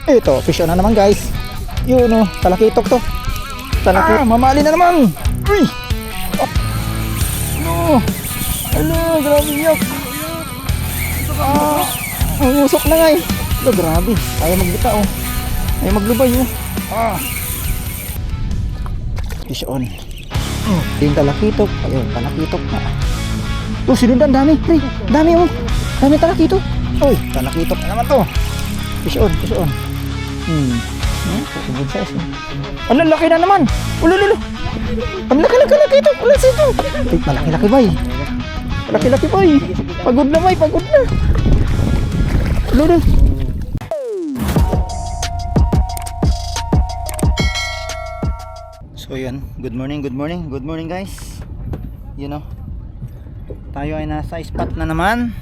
Ito, fish on na naman guys. Yun o, talakitok to. Mamali na naman. Uy! Oh. Ano, grabe yak. Usok na nga eh. Grabe, ayaw magbita oh. Ayaw maglubay oh. Fish on. Yung talakitok. Ayun, talakitok na. Sinundan, dami pre. Dami oh. Dami talakitok. Uy, talakitok na naman to. Fish on. Good size eh. Ang laki na naman. Ulululo. Ang laki ito. Ulas ito. Malaki-laki bay. Malaki-laki bay. Pagod na bay. Pagod na. Ulululo. So yun. Good morning guys. You know. Tayo ay nasa spot na naman.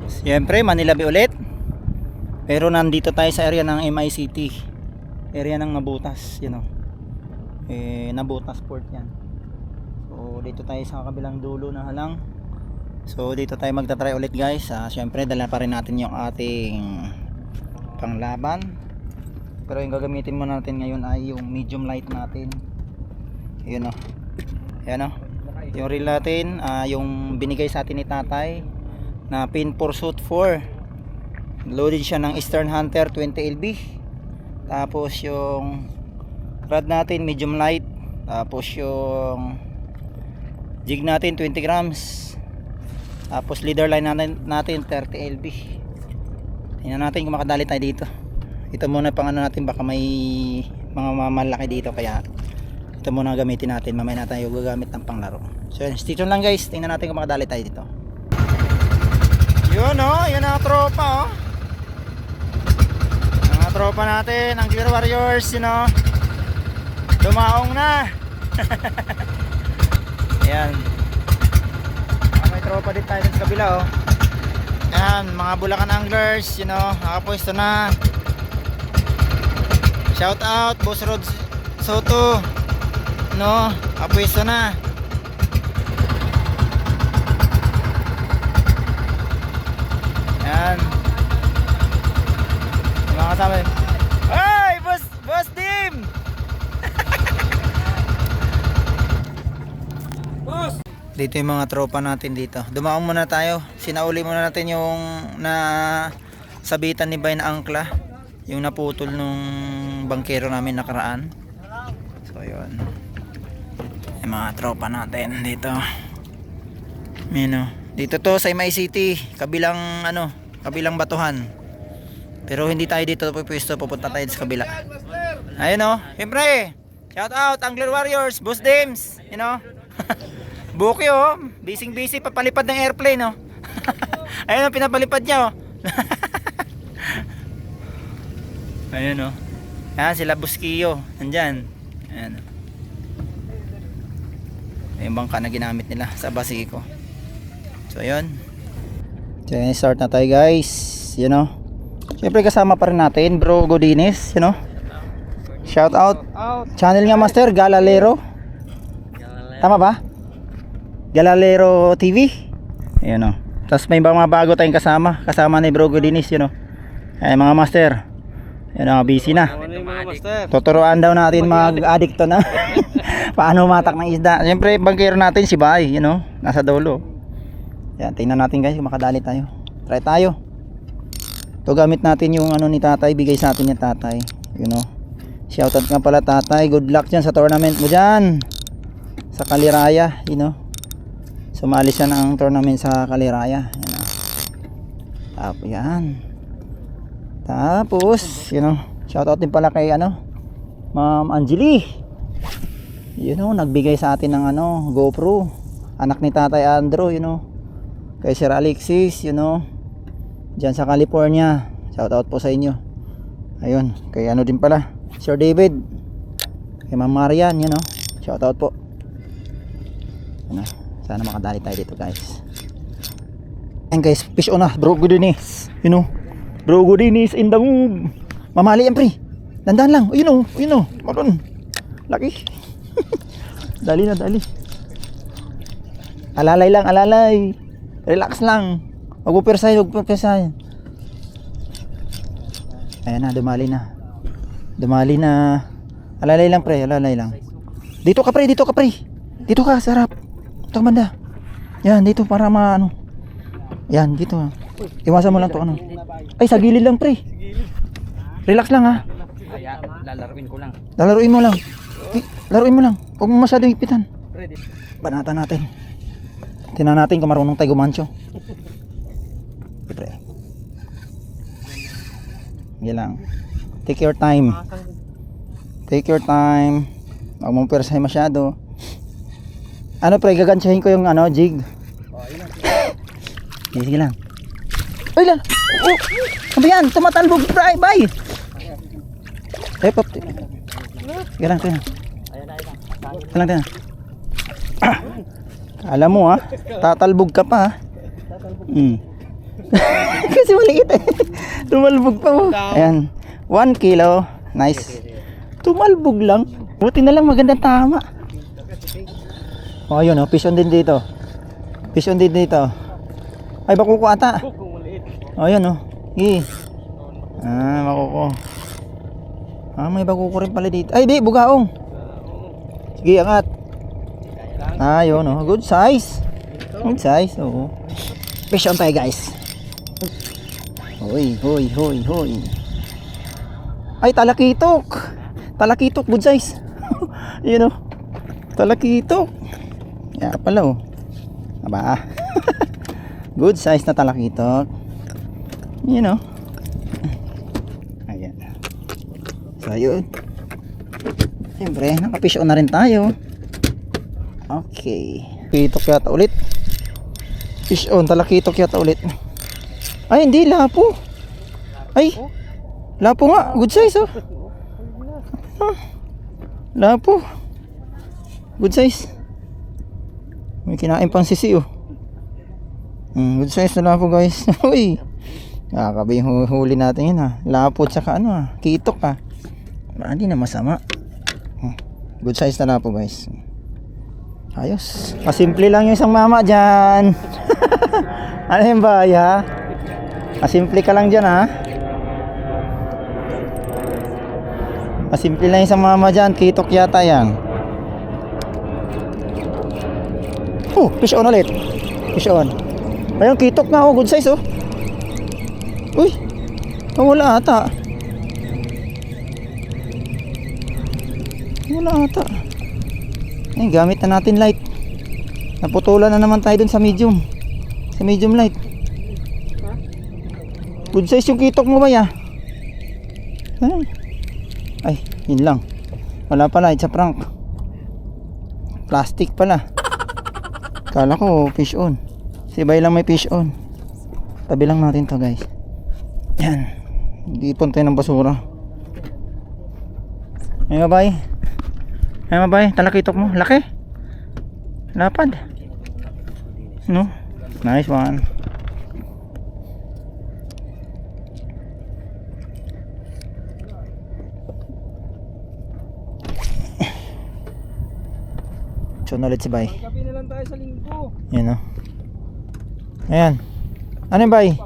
Siyempre Manila Bay ulit. Pero nandito tayo sa area ng MICT. Area ng Nabutas, you know. Nabutas Port yan. So dito tayo sa kabilang dulo na halang. So dito tayo magta-try ulit guys. Siyempre dala pa rin natin yung ating panglaban. Pero yung gagamitin mo natin ngayon ay yung medium light natin. Yun o. Yan o. Yung reel natin, yung binigay sa atin ni tatay na Pin Pursuit 4. Loaded siya ng Eastern Hunter 20 LB. Tapos yung rod natin medium light. Tapos yung jig natin 20 grams. Tapos leader line natin 30 LB. Tingnan natin kung makadali tayo dito. Ito muna pang ano natin, baka may mga malaki dito, kaya ito muna gamitin natin. Mamaya na tayo gagamit ng panglaro. So stay tuned lang guys. Tingnan natin kung makadali tayo dito. Yun oh, yun ang tropa oh. Tropa natin, ang Clear Warriors, you know. Dumaong na. Ayan. May tropa din tayo sa kabila oh. Ayan, mga Bulacan anglers, you know, nakapwesto na. Shout out Boss Rod Soto, no, nakapwesto na. Ayan. Mga kasama. Ay, boss Dim. Boss. Dito yung mga tropa natin dito. Dumaong muna tayo. Sinauli muna natin yung na sabitan ni Bay na angkla, yung naputol nung bangkero namin nakaraan. So yun. Yung mga tropa natin dito. Dito to sa MICT, kabilang kabilang batuhan. Pero hindi tayo dito pupwesto, pupunta tayo sa kabila. Ayun oh, siyempre, shout out Angler Warriors, Boss Dims, you know. Buki oh, busy papalipad ng airplane oh. Ayun oh, pinapalipad niya oh. Ayun oh. Ayan sila Buskio, nandyan. Ayan. Yung bangka na ginamit nila sa Basiko. So ayun. So start na tayo guys, you know. Siyempre kasama pa rin natin Bro Godines, you know. Shout out. Channel nga master, Galalero. Tama ba? Galalero TV. Ayun oh. Tapos may mga bago tayong kasama ni Bro Godines, you know. Ay mga master. Yan ang busy na. Tuturuan daw natin mag-addict to na. Paano matak ng isda. Siyempre bangkero natin si Bay, you know, nasa dulo. Yan, tingnan natin guys kung makadali tayo. Try tayo. Ito gamit natin yung ni tatay, bigay sa atin ni tatay, you know. Shoutout nga pala tatay, good luck dyan sa tournament mo dyan sa Kaliraya, you know. Sumali siya ng tournament sa Kaliraya, you know. Tapos you know, shoutout din pala kay Ma'am Angeli, you know, nagbigay sa atin ng GoPro, anak ni tatay Andrew, you know. Kay Sir Alexis, you know, dyan sa California, shoutout po sa inyo. Ayun, kay din pala Sir David, kay Ma'am Marian, you know, shoutout po. Sana makadali tayo dito guys. And guys, fish on na Bro Godines, you know. Bro Godines in the move. Mamali yan pre, dandan lang, you know, malun laki. Dali na, dali. Alalay lang, alalay. Relax lang. Huwag mo persahin. Ayan na, dumali na. Dumali na. Alalay lang pre, alalay lang. Dito ka pre, dito ka pre. Dito ka, sarap. Ito banda. Yan, dito para ano. Yan, dito. Iwasan mo lang to ano. Ay, sa gilid lang pre. Relax lang ha. Lalaruin ko lang. Lalaruin mo lang. Laruin mo lang. Huwag mo masyadong ipitan. Banatan natin. Tingnan natin kung marunong tayo gumancho. Pre. Yan lang. Take your time. Take your time. Huwag mong persahin masyado. Ano pre, gagansyahin ko yung ano, jig. Sige lang. Ay lang. Oh, ano yan? Tumatalbog pre, bye. Pop. Sige lang, sige lang. Sige lang, sige lang. Alam mo ha, tatalbog ka pa ha. Kasi maliit eh. Tumalbog pa mo. Ayan, 1 kilo. Nice. Tumalbog lang. Buti na lang magandang tama. Oh, yun oh, fish on din dito. Fish on din dito. Ay, bakuko ata. Oh, yun oh. Bakuko. May bakuko rin pala dito. Ay, di, bugaong. Sige, angat. Yun oh, good size. Good size, oo. Fish on tayo guys. Hoy. Ay, talakitok. Talakitok, good size. Yun oh. Talakitok. Yan pala oh. Aba. Good size na talakitok. Yun oh. Ayan. So yun. Siyempre, nakafish on na rin tayo. Okay. Talakitok yata ulit. Fish on, talakitok yata ulit. Ay, hindi, lapo. Ay, lapo nga, good size oh. Lapo. Good size. May kinain pang sisi oh. Good size na lapo guys. Uy. Kakabi yung huli natin yun ha. Lapo tsaka ano ha. Kitok ha. Hindi na masama. Good size na lapo guys. Ayos. Pasimple lang yung isang mama dyan. Ano yung bay ha? Pasimple ka lang dyan ha. Pasimple lang yung isang mama dyan. Kitok yata yan. Oh, fish on ulit. Fish on. Ayun, kitok na oh. Good size oh. Uy. Wala ata. Wala ata. Ay, gamit na natin light. Naputulan na naman tayo dun sa medium. Sa medium light. Good size yung kitok mo ba ya? Ay, yun lang. Wala pala, it's a prank. Plastic pala. Kala ko fish on. Si Bay lang may fish on. Tabi lang natin to guys. Yan. Ipon tayo ng basura. Ayun Bay. Ayun Bay, talakitok mo. Laki. Lapad. No? Nice one. So ulit si Bay. Magkapi na lang tayo sa linggo. Yan o. Ayan. Ano yung Bay?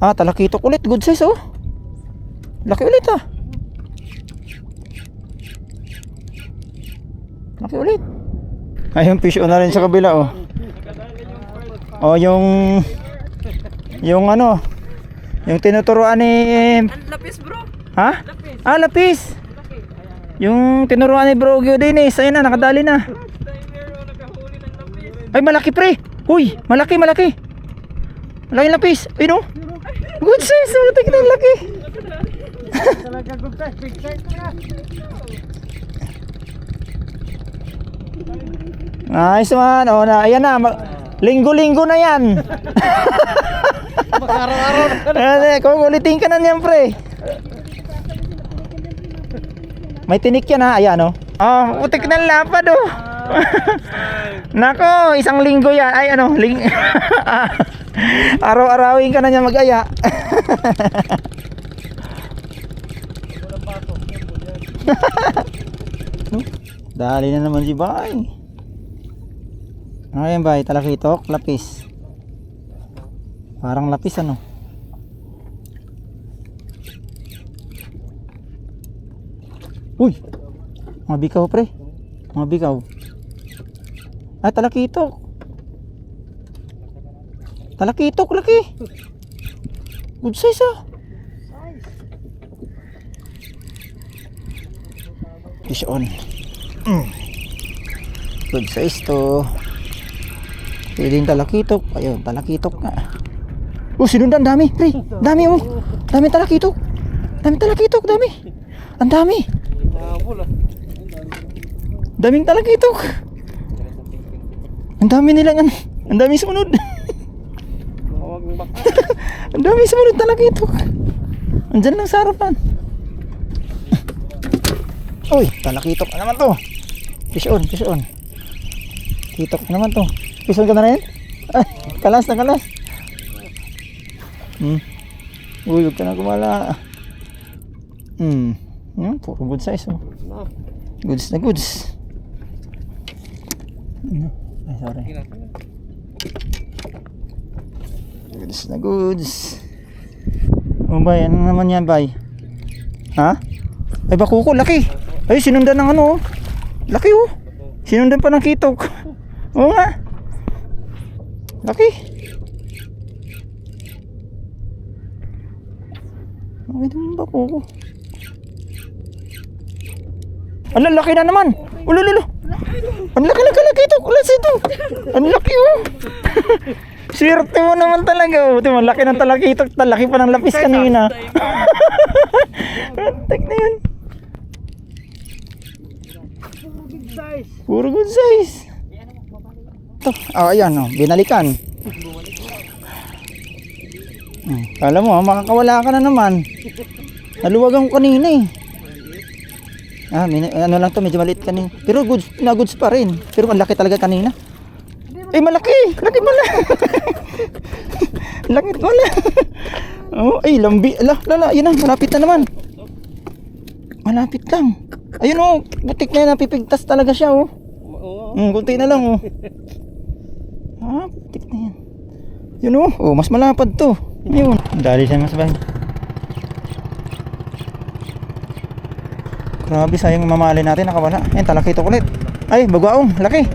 Talakitok ulit. Good size oh. Laki ulit ah. Laki ulit. Ayun, fish on na rin sa kabila oh. Oh, yung ano, yung tinuturuan ni Lapis bro. ha? Lapis. Yung tinuruan ni Bro Giodenis. Ayun na, nakadali na. Ay, malaki pre. Uy, malaki. Malaki lapis. Ayun oh. Good size. Matik na laki. Talaga good size. Big size na. Nice one. Oh, ayan na. Linggo-linggo na yan. Makaraw-araw. Kukulitin ka na niyan pre. May tinik yan ha. Ayan oh. Putik na lapad oh. Nako, isang linggo yan. Ay ano, araw-arawin ka na niya mag-aya. Dali na naman si Bay. Ayan Bay, talakitok, lapis. Parang lapis ano. Uy! Mga bikaw pre. Mga bikaw. Ah, talakitok. Talakitok, laki. Good size ah. Fish on. Good size to. Piling talakitok. Ayun, talakitok nga. Oh, sinundan, dami, pre. Dami, oh. Dami talakitok. Dami talakitok, dami. Ang dami. Daming talakitok. Ang dami nilang, ang dami sumunod. Ang dami sumunod talakitok. Andyan lang sa harapan. Uy, talakitok na naman to. Fish on, fish on. Kitok na naman to. Fish on ka na rin? Ay, kalas na kalas. Uy, huwag ka na kumala. Puro good size oh. Goods na goods. Ay, sorry. Goods na goods. Oh bay, ano naman yan bay? Ha? Ay bakuko, laki. Ay sinundan ng ano oh. Laki oh. Sinundan pa ng kitok. Oo nga. Laki. Ay naman bakuko. Ala, laki na naman. Ulululo. Ang laki kitok. Ulas ito. Ang laki oh. Swerte mo naman talaga oh. Ito, laki ng talakitok. Laki pa ng lapis kanina. Tek na yun. Puro good size. Ito. Oh, ayan oh. Binalikan. Kala mo makakawala ka na naman. Naluwagan ko kanina eh. Ah, ano lang to, medyo maliit kanina. Pero goods, na goods pa rin. Pero ang laki talaga kanina. Eh, malaki! Laki pala! Laki pala! Oh, ay, lambi. Lala, yun na, malapit na naman. Malapit lang. Ayun oh, butik na yan, napipigtas talaga siya oh. Kunti na lang oh. Ah, butik na yan. Yun oh, mas malapad to. Yun. Dali siya mas bahay. Grabe, sayang mamali natin, nakawala. Ayan, talakitok ulit. Ay, bagoong, laki.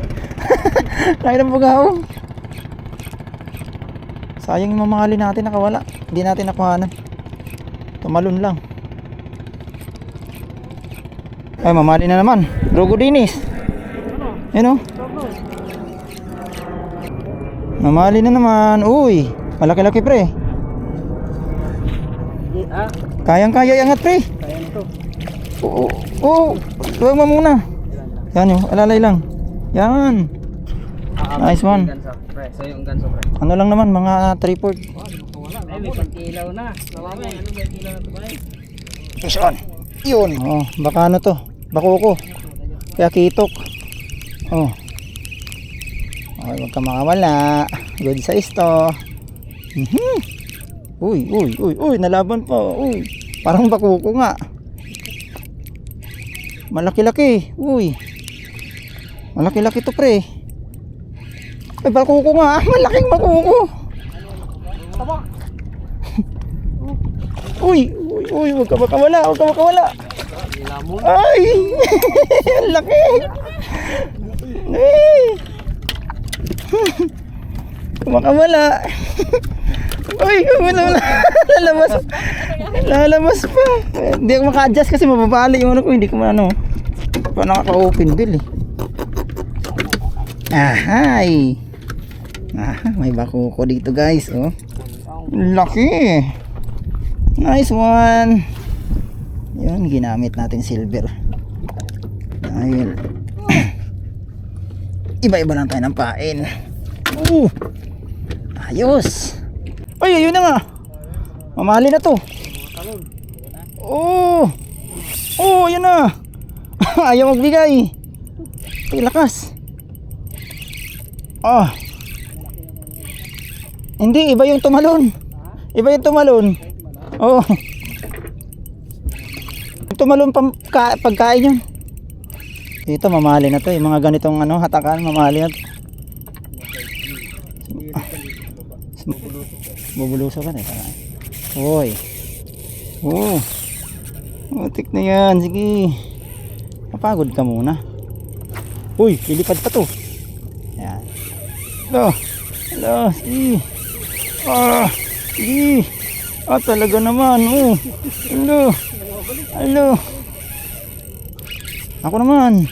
Laki ng bagoong. Sayang mamali natin, nakawala. Hindi natin nakuhanan. Tumalon lang. Ay, mamali na naman. Drogo dinis. Ayan o. Mamali na naman. Uy, malaki-laki pre. Kayang-kaya iangat pre. Oo, huwag mo muna. Yan yun, alalay lang. Yan. Nice one. Ano lang naman, mga 3/4. May pagkilaw na. Ano may kilaw na ito ba? Fish on. Yun. Oh, baka ano to, bakuko. Kaya kitok. Oh. Okay, huwag ka makawala. Good size to. Uy, nalaban pa. Uy, parang bakuko nga. Malaki-laki. Uy. Malaki-laki to pre. Ay, bakuko nga. Malaking bakuko. Uy, huwag ka makawala. Ay, ang laki. Ay. Makawala. Uy, wala. Lalabas pa. Hindi ako maka-adjust kasi mababali yung ano ko. Hindi ko ano. Pa nakaka-open bill eh. Ahay. May bakuko dito guys. Oh. Laki. Nice one. Yun, ginamit natin silver. Ayun. Iba-iba lang tayo ng pain. Ayos. Ay, ayun na nga. Mamali na to. Ayun na. Ayaw magbigay. Ay, lakas. Hindi, iba yung tumalon. Oh. Tumalon pagkain yun. Dito mamali na to, yung mga ganitong ano, hatakan, mamali na to. Bubuluso ka na. Uy. Oh. Matik na yan. Sige. Mapagod ka muna. Uy, lilipad pa to. Yan. Hello. Hello. Sige. Sige. Talaga naman. Oh. Hello. Hello. Ako naman.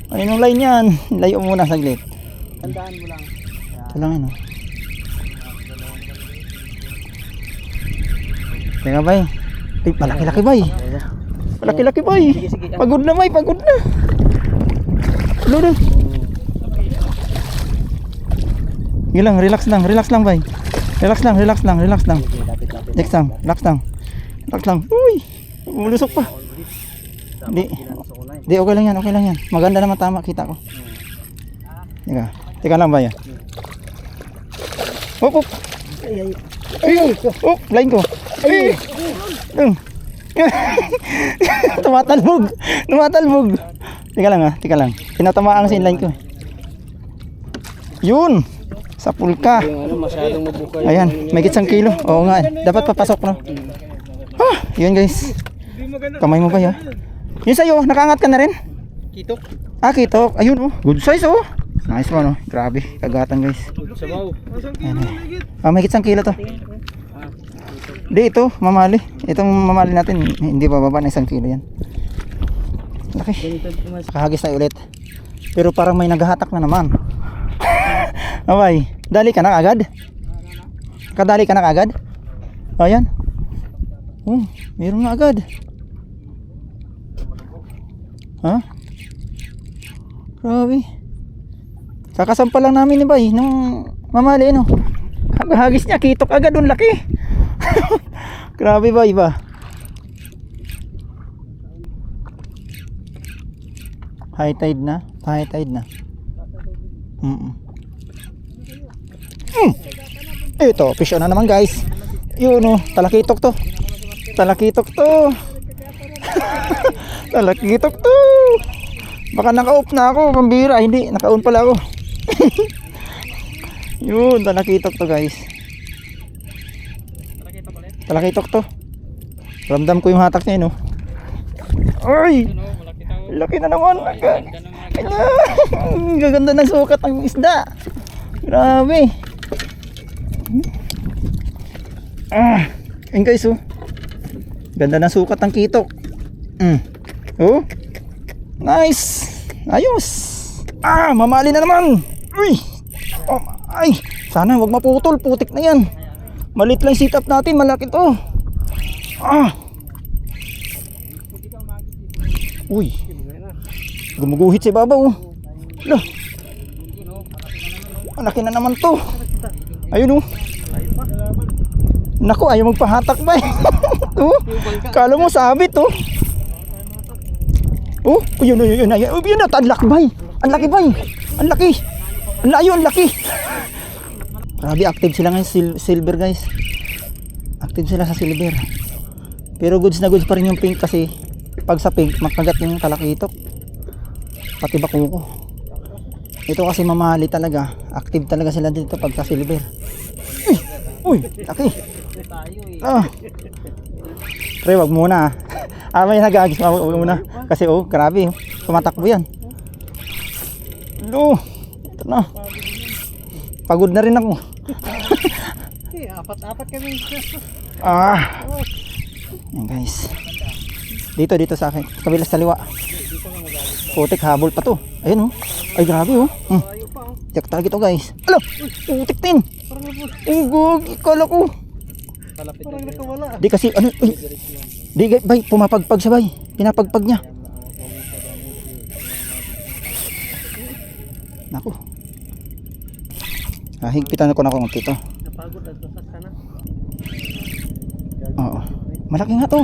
Ayun ang line yan. Layo muna saglit. Tandaan mo lang. Ito lang yun. Teka bay. Ay, malaki-laki bay. Malaki-laki bay. Sige. Pagod na bay, pagod na. Ano. Sige lang, relax lang bay. Relax lang. Lapit. Relax lang. Uy, mulusok pa. Hindi. Hindi, okay lang yan. Maganda naman, tama, kita ko. Teka lang bay. Hop. Ay, line ko. Ay. Tumatalbog. Teka lang. Tinatamaan ang line ko. Yun. Sa pulka. Yung masyadong mabukay. Ayan, may gitsang kilo. Oo nga, dapat papasok no. Yun guys. Kamay mo ba ya? Yun sa'yo, nakaangat ka na rin? Kitok. Kitok. Ayun oh, good size oh. Nice one oh, grabe, kagatan guys. Sabaw. Ayan. May gitsang kilo to. Di ito, mamali. Itong mamali natin, hindi bababa ng 1 kilo yan. Laki. Kahagis na ulit. Pero parang may naghahatak na naman. Abay, dali ka na agad? Kadali ka na agad? Ayan. Meron na agad. Ha? Grabe. Kakasampa lang namin ni Bay nung mamali no. Hagis niya, kitok agad, ang laki. Grabe ba iba? High tide na. Ito, fish on na naman guys. Yun oh, talakitok to. Talakitok to. Baka naka-off na ako, pambira. Hindi, naka-on pala ako. Yun, talakitok to guys. Talakitok to. Ramdam ko yung hatak niya no. Ay! Laki na naman. Gaganda ng sukat ng isda. Grabe. Ayun guys oh. Ganda ng sukat ng kitok. Oh. Nice. Ayos. Mamali na naman. Uy. Ay, sana wag maputol, putik na yan. Malit lang sit up natin, malaki to. Uy. Gumuguhit si babaw. Lah. Malaki na naman to. Ayun oh. Naku, ayaw magpahatak ba? Kala mo sabit oh. Yun na, tanlak bay. Ang laki bay. Ang laki. Ang layo, ang laki. Grabe, active sila ngayon silver guys. Active sila sa silver. Pero goods na goods pa rin yung pink kasi pag sa pink, makagat yung talakitok. Pati bakuko. Ito kasi mamali talaga. Active talaga sila dito pag sa silver. Uy, laki. Pre, wag muna may nagagis, wag muna. Kasi grabe. Tumatakbo yan. Ito na. Pagod na rin ako. Apat kami. Yan guys. Dito sa akin. Kabila sa liwa. Putik, habol pa to. Ayun oh. Ay grabe oh. Tiyak talaga ito guys. Alo! Putik din. Kala ko. Parang nakawala. Di kasi ano. Di bay, pumapagpag siya bay. Pinapagpag niya. Naku. Higpitan ko na konti to. Napagod at basag ka na. Oo. Malaki nga to.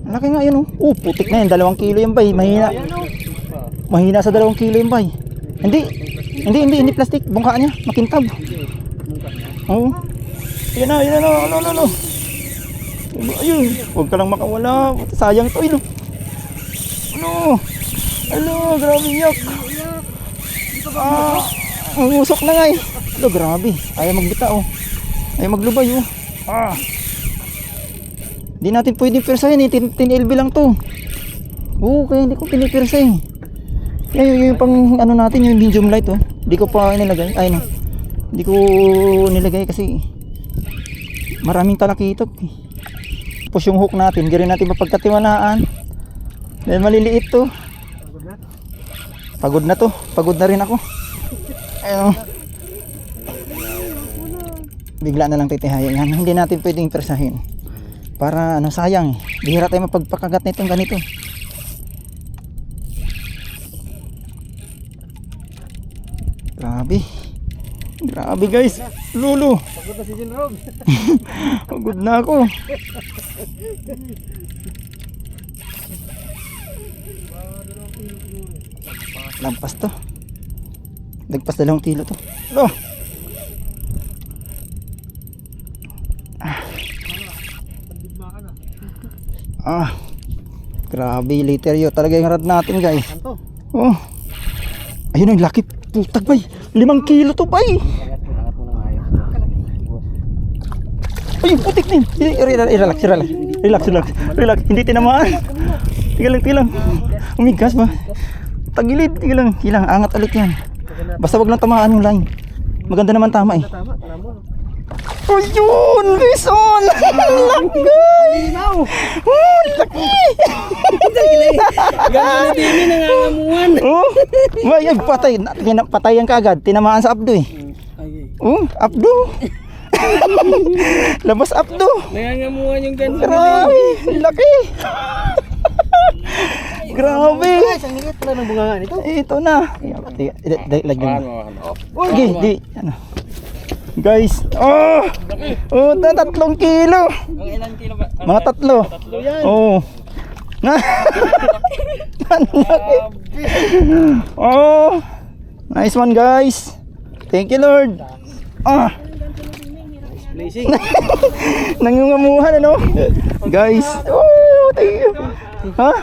Malaki nga yun oh. Putik na yan. 2 kilo yan bay. Mahina sa 2 kilo yan bay. Hindi plastic. Bungkaan niya. Makintab. Oo. Yan na. Ano. Ayun. Huwag ka lang makawala. Sayang to yun. Ano. Grabe yak. Ang usok na nga eh. Grabe. Ayaw magbita oh. Ayaw maglubay oh. Hindi natin pwedeng pirsahin eh. 10 LB lang to. Oo, kaya hindi ko pinipirsa eh. Yung pang ano natin, yung medium light oh. Hindi ko pa nilagay. Ay no. Hindi ko nilagay kasi maraming talakitok eh. Tapos yung hook natin, hindi rin natin mapagkatiwalaan. Dahil maliliit to. Pagod na to. Pagod na rin ako. Ayun. Bigla na lang titihayan yan. Hindi natin pwedeng persahin. Para ano, sayang eh. Bihira tayo mapagpakagat na itong ganito. Grabe. Grabe guys. Lulu. Pagod na si Jinrob. Pagod na ako. Lampas to. Lagpas 2 kilo to. Lo. Grabe liter yun. Talaga yung rad natin guys. Kanto. Oh. Ayun ang laki. Putag bay. 5 kilo to bay. Angat mo na ayos. Ay, putik din. Relax. Relax. Hindi tinamaan. Tiga lang. Umigas ba? Tagilid. Tiga lang. Angat ulit yan. Basta wag lang tamaan yung line. Maganda naman tama eh. Tama, tama mo. Ayun! Bison! Laki! Oh, laki! Gano'n na din nangangamuan. Oh, ay, patayan ka agad. Tinamaan sa abdo eh. Oh, abdo. Labas abdo. Nangangamuan yung gano'n. Grabe, laki. Grabe. Ang liit pala ng bungangan ito. Ito na. Lagyan mo. Okay, di. Ano. Guys, oh, 3 kilo. Ang ilang kilo ba? Mga 3. Tatlo yan. Oh. Ang laki. Oh. Nice one, guys. Thank you, Lord. Blazing. Nangungamuhan ano? Guys. Oh, thank you. Ha?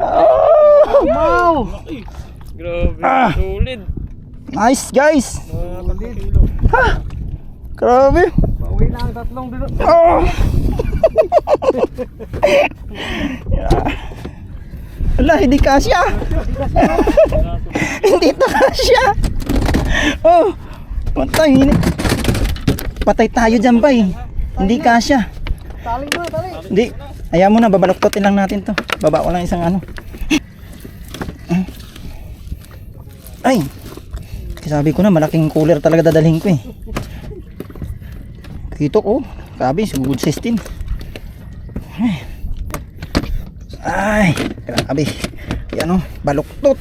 Oh. Wow. Ah. Grabe, solid. Nice, guys. Solid. Ha? Grabe. Pauwi na ang 3 dito. Oh. Wala, hindi kasya. Hindi to kasya. Oh. Patay tayo dyan ba eh. Hindi kasya. Tali mo, tali. Hindi. Ayaw mo na, babaluktotin lang natin to. Baba ko lang isang ano. Ay. Sabi ko na, malaking cooler talaga dadalhin ko eh. Kito ko. Grabe, good system. Ay, grabe. Yan o, baluktot.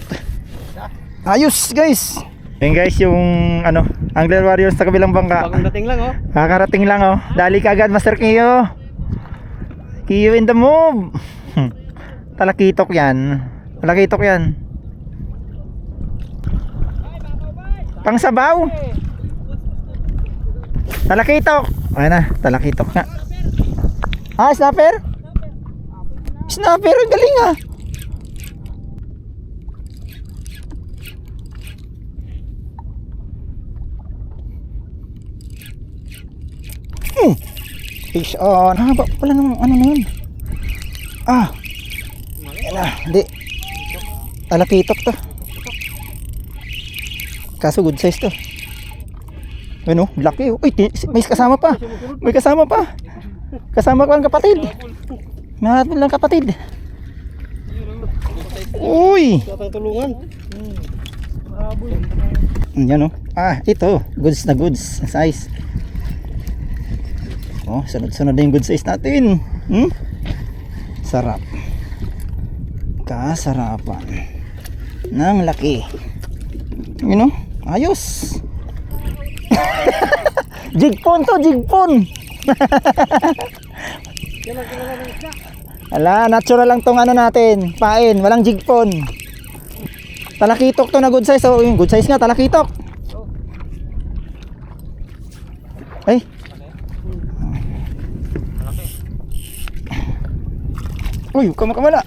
Ayos guys. Yan guys, yung ano, Angler Warriors sa kabilang bangka. Bagong dating lang oh. Kakarating lang oh. Dali ka agad, Master Kiyo. Kiyo in the move. Talakitok yan. Talakitok yan. Pang sabaw. Talakitok. Ayan na, talakitok nga. Ah, snapper? Snapper, ang galing ah. Fish on. Haba pala ng ano na yun. Ah. Ayan na, hindi. Talakitok to. Kaso good size to. Ano, laki. Uy, may kasama pa. May kasama pa. Kasama ko ang kapatid. Mahatid lang kapatid. Uy. Tatang tulungan. Yan o. Ah, ito. Goods na goods. Size. Oh, sunod-sunod na yung good size natin. Sarap. Kasarapan. Nang laki. Yun o. Ayos. Jigpon to, jigpon. Ala, natural lang tong ano natin. Pain, walang jigpon. Talakitok to na good size. So, yung good size nga, talakitok. Ay. Uy, kamala.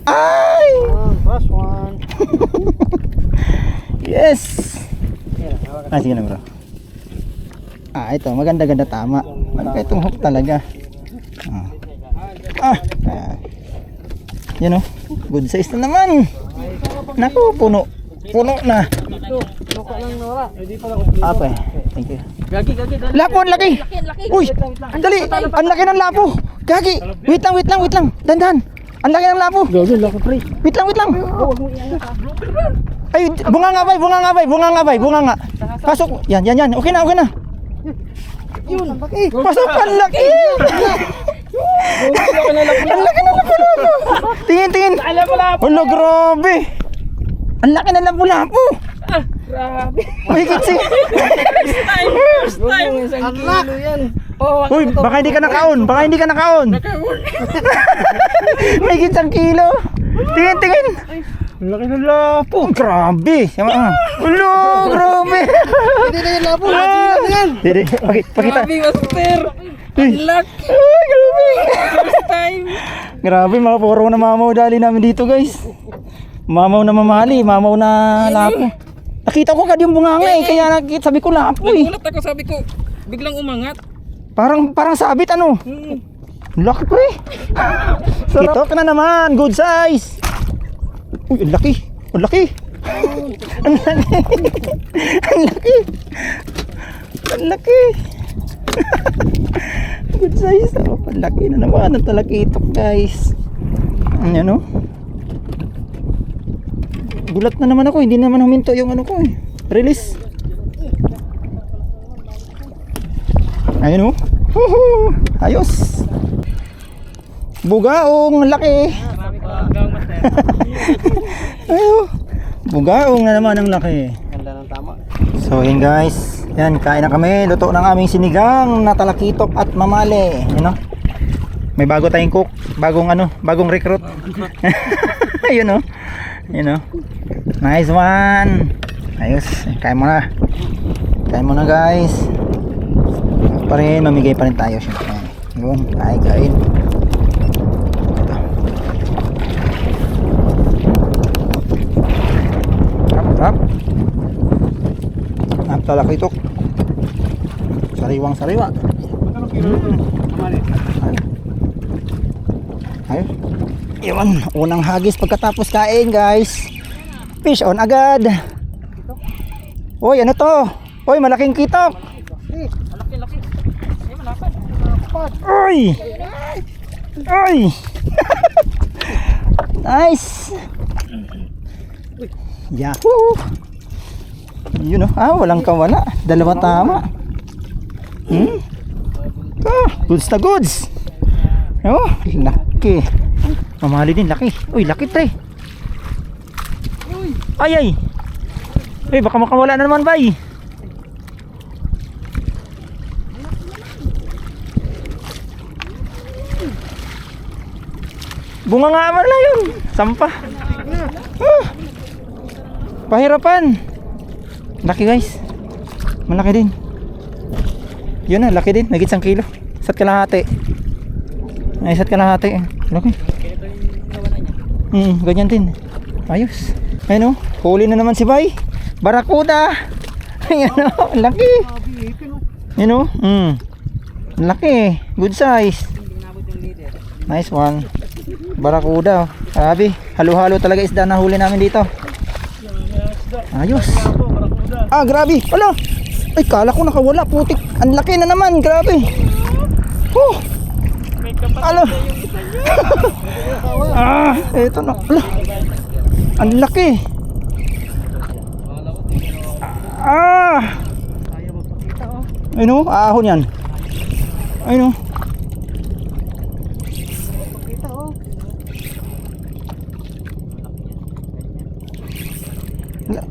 Ay! First one. Yes! Ah, sige na bro. Ah, ito, maganda-ganda tama. Ano ka itong hook talaga? Yan o. Good size na naman. Naku, puno. Puno na. Loko lang nawala. Hindi pala Okay. Thank you. Gagi. Lapo, ang laki. Uy, dali. Ang laki ng lapo. Gagi. Wait lang. Dandan. Ang laki ng lapo. Gagi, loko pre. Wait lang. Huwag mo iangat ha. Ay, bunga nga. Pasok. Yan. Okay na. Yun. Pasok, ang laki. Ang laki ng lapu-lapu. Tingin. Alam mo lang. Hala, grabe. Ang laki ng lapu-lapu. Grabe. Mahigit si. First time. Isang kilo yan. Oh, Uy, baka hindi ka nakaon. Mahigit 1 kilo. Tingin. Ang laki ng lapo. Grabe. Hala, grabe. Hindi na yan lapo. Yan. Hindi. Pakita. Grabe, master. Uy. Luck. Ay, grabe. First time. Grabe, mga puro na mamaw dali namin dito, guys. Mamaw na mamali, mamaw na lapo. Nakita ko kad yung bunganga eh, kaya sabi ko lapo eh. Nagulat ako, sabi ko, biglang umangat. Parang sabit ano. Laki pre. Ito ka na naman, good size. Uy, ang laki. Ang laki. Good size. Oh, ang laki na naman ang talakitok, guys. Ano? Gulat na naman ako, hindi naman huminto yung ano ko eh. Release. Ayun oh. Woohoo! Ayos. Bugaong laki. Marami ko hanggang master. Ayun. Bugaong na naman ang laki. Ganda ng tama. So yun guys. Yan, kain na kami. Luto ng aming sinigang na talakitok at mamali. You know? May bago tayong cook. Bagong recruit. Ayun oh. You know? Nice one. Ayos. Kain mo na guys. Pa rin, mamigay pa rin tayo syempre. Yun, kain. Rap. Talakitok. Sariwa. Ayun. Iwan, unang hagis pagkatapos kain guys. Fish on agad. Uy, ano to? Uy, malaking kitok. Laki. Ay, malapad. Uy. Nice. Yahoo. Yun oh, walang kawala. Dalawa tama. Goods na goods. Oh, laki. Mamali din, laki. Uy, laki pre. Ay. Uy, baka makawala na naman, bay. Bunga nga man lang yun. Sampah. Pahirapan. Laki guys. Malaki din. Yun na, laki din. Nagit 1 kilo. Isa't kalahati. Ay, isa't kalahati. Laki. Ganyan din. Ayos. Ayun o. Huli na naman si Bay. Barakuda. Ayan o. Laki. Yun o. Laki. Good size. Nice one. Barakuda. Grabe. Halo-halo talaga isda na huli namin dito. Ayos. Grabe. Wala. Ay, kala ko nakawala. Putik. Ang laki na naman. Grabe. Alo. Eto na. Ala. Ang laki. Ayun o. Ahon yan. Ayun o.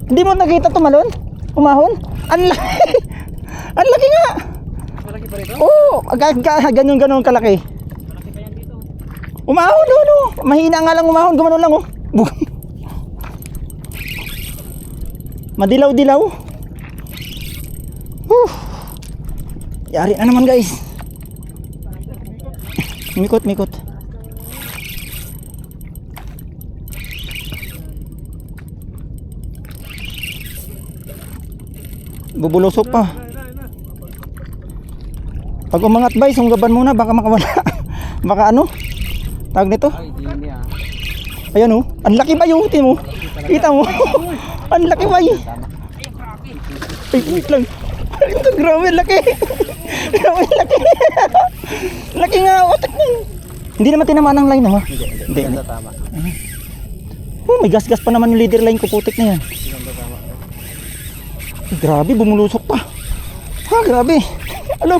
Hindi mo nakita tumalon? Umahon? Ang laki! Ang laki nga! Malaki pa rito? Oo! Ganyan kalaki. Malaki pa yan dito. Umahon, no? Mahina nga lang umahon. Gumano lang, oh. Madilaw-dilaw. Yari na naman, guys. Mikot. Bubulusok pa. Pag umangat bay, sunggaban muna baka makawala. Baka ano? Tawag nito. Ay, di niya. Ayan oh. Ang laki ba yung uti mo? Kita mo? Ang laki ba yun? Ay, wait lang. Ito, grabe, laki. Grabe, laki. Laki nga, utak mo. Hindi naman tinamaan ang line naman. Hindi. Tama. Oh, may gas-gas pa naman yung leader line ko, putik na yan. Ay, grabe, bumulusok pa. Ha, grabe. Ano?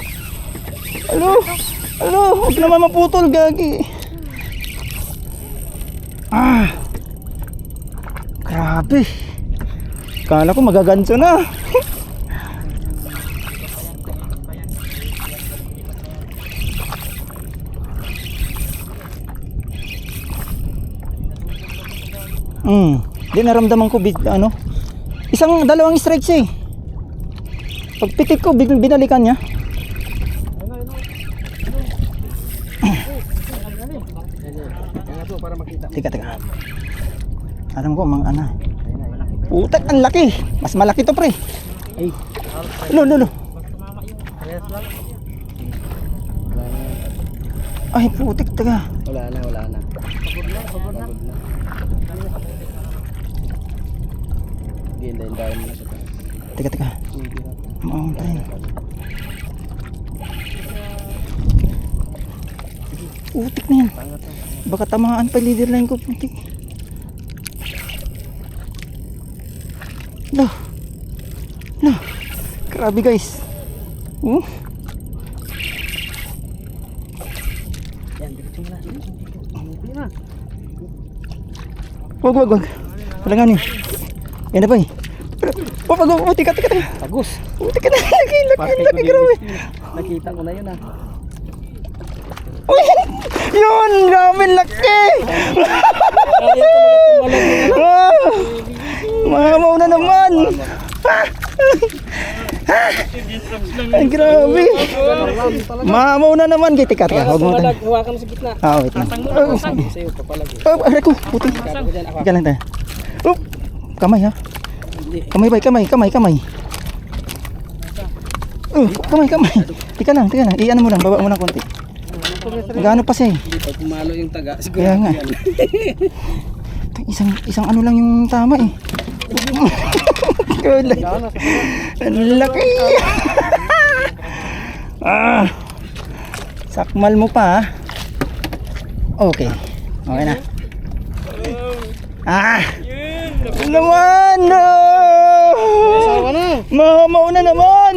Huwag naman maputol, gagi. Ah. Grabe. Kala ko magaganso na. Di naramdaman ko ano? Dalawang strikes eh. Pag pitik ko, binalikan niya. Para makita. Teka. Alam ko, Putak, ang laki. Mas malaki to, pre. Ay. Lo. Yes lang. Ay, putik, taga. Wala na. Pagod na. Hindayin mo na siya. Teka. Mountain. Putik na yan. Baka tamaan pa leader line ko, putik. Lah. Grabe guys. Yan, diretso mo na. Wag. Wala nga niyo. Yan na ba eh. Teka. Tagus. Teka na, laki, grabe. Nakita ko na yun ah. Uy! Yun! Grabe, laki! Ayaw talaga tumalag. Mamaw na naman! Ay, grabe! Mamaw na naman! Teka, huwag mo tayo. Hawakan mo sa gitna. Wait lang. Sa'yo, papalag eh. Aray ko, puti. Teka lang tayo. Kamay ha? Kamay ba? Kamay. Kamay. Teka lang. Iyan mo lang, baba mo lang konti. Gaano pa siya eh. Hindi pag pumalo yung taga. Kaya nga. Isang ano lang yung tama eh. Ang laki. Sakmal mo pa ha. Okay na. Ano naman. Asawa na. Mamaw na naman.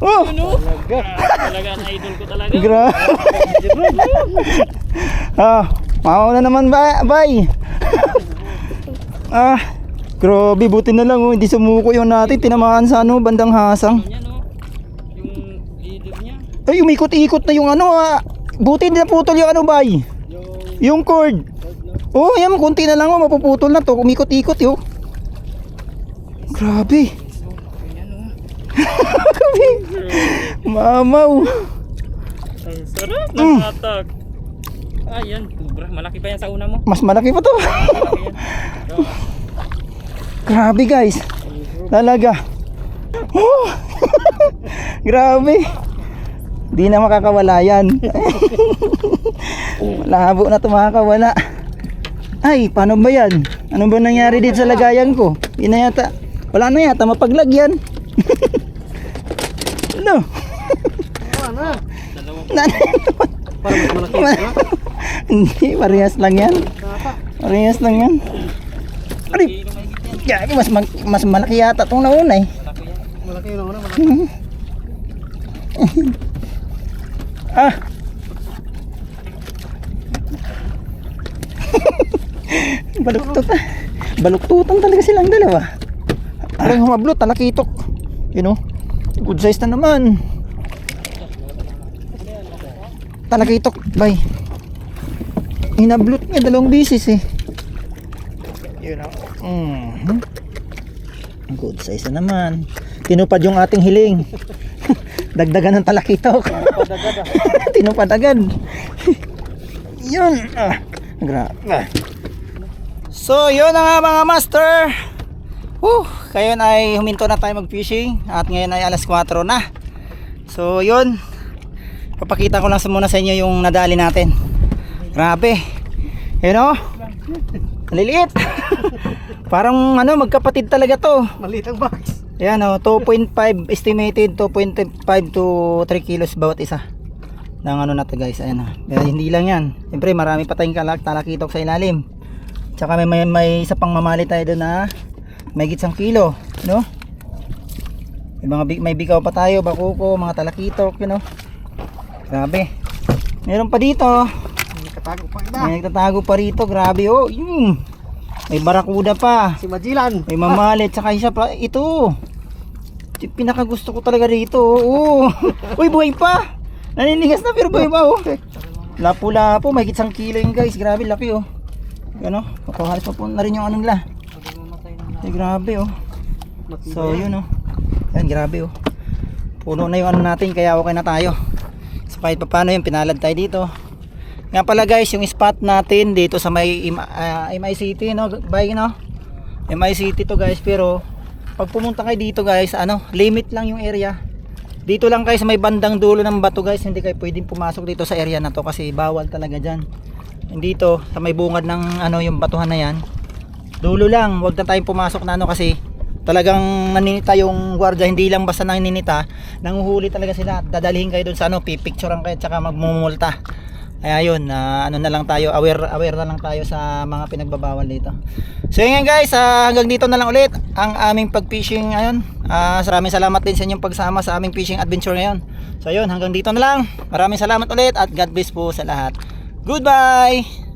Talaga ang idol ko talaga. Grabe. Mamaw na naman bay. Grabe, buti na lang hindi sumuko yung natin. Tinamaan sa bandang hasang. Yung leader niya. Ay, umikot-ikot na yung buti hindi naputol yung bay. Yung cord. Yan, kunti na lang mapuputol na to. Umikot-ikot yun. Grabe. Mamaw. Ang sarap ng hatak. Ayan, malaki pa yan sa una mo. Mas malaki pa to. Grabe guys. Talaga. Grabe. Di na makakawala yan. Malabo na ito makakawala. Ay, paano ba yan? Ano ba nangyari dito sa lagayan ko? Yun na yata. Wala na yata mapaglagyan. Ano? Para mas malaki na. Hindi, parehas lang yan. Ay, gagi, mas malaki yata itong nauna eh. Malaki yung una, malaki. Baluktutan talaga silang dalawa. Parang humablot, talakitok. Good size na naman. Talakitok, bay. Hinablot niya dalawang bisis eh. Good size na naman. Tinupad yung ating hiling. Dagdagan ng talakitok. Tinupad agad. Yun. Grabe. So yun na nga mga master. Ngayon ay huminto na tayo mag-fishing. At ngayon ay alas 4 na. So yun, papakita ko lang muna sa inyo yung nadali natin. Grabe. You know? Maliliit. Parang ano, magkapatid talaga to. Maliit ang box. Ayan o, 2.5 estimated 2.5 to 3 kilos bawat isa. Ng ano na to guys, ayan o. Hindi lang yan. Siyempre marami pa tayong talakitok sa ilalim. Tsaka may isa pang mamali tayo doon na may gitsang kilo, no? May bikaw pa tayo, bakuko, mga talakitok, you know. Grabe. Meron pa dito. May katago pa iba. May nagtatago pa rito, grabe oh. May barakuda pa. Si Majilan. May mamalit, tsaka isa pa. Ito. Pinaka gusto ko talaga rito. Oh. Uy, buhay pa. Naninigas na pero buhay pa oh. Lapu-lapu, may gitsang kilo yun guys. Grabe, laki oh. Ano? Halos pa po na rin yung ano nila. Ay, grabe oh. So yun oh. Ayan, grabe oh. Puno na yung ano natin, kaya okay na tayo. So kahit pa paano yun, pinalad tayo dito. Nga pala guys, yung spot natin dito sa may MI City, no? Bye, no? MI City to guys, pero pag pumunta kayo dito guys, ano, limit lang yung area. Dito lang kayo sa may bandang dulo ng bato guys, hindi kayo pwedeng pumasok dito sa area na to kasi bawal talaga dyan. Dito sa may bungad ng ano, yung batuhan na yan, dulo lang, wag na tayong pumasok na ano kasi talagang naninita yung gwardiya, hindi lang basta naninita, nanguhuli talaga sila. Dadalhin kayo dun sa ano, pipicturean kayo tsaka magmumulta. Kaya yun, ano na lang tayo, aware na lang tayo sa mga pinagbabawal dito. So yun guys, hanggang dito na lang ulit ang aming pag-fishing ngayon. Maraming salamat din sa inyong pagsama sa aming fishing adventure ngayon. So yun, hanggang dito na lang. Maraming salamat ulit at God bless po sa lahat. Goodbye!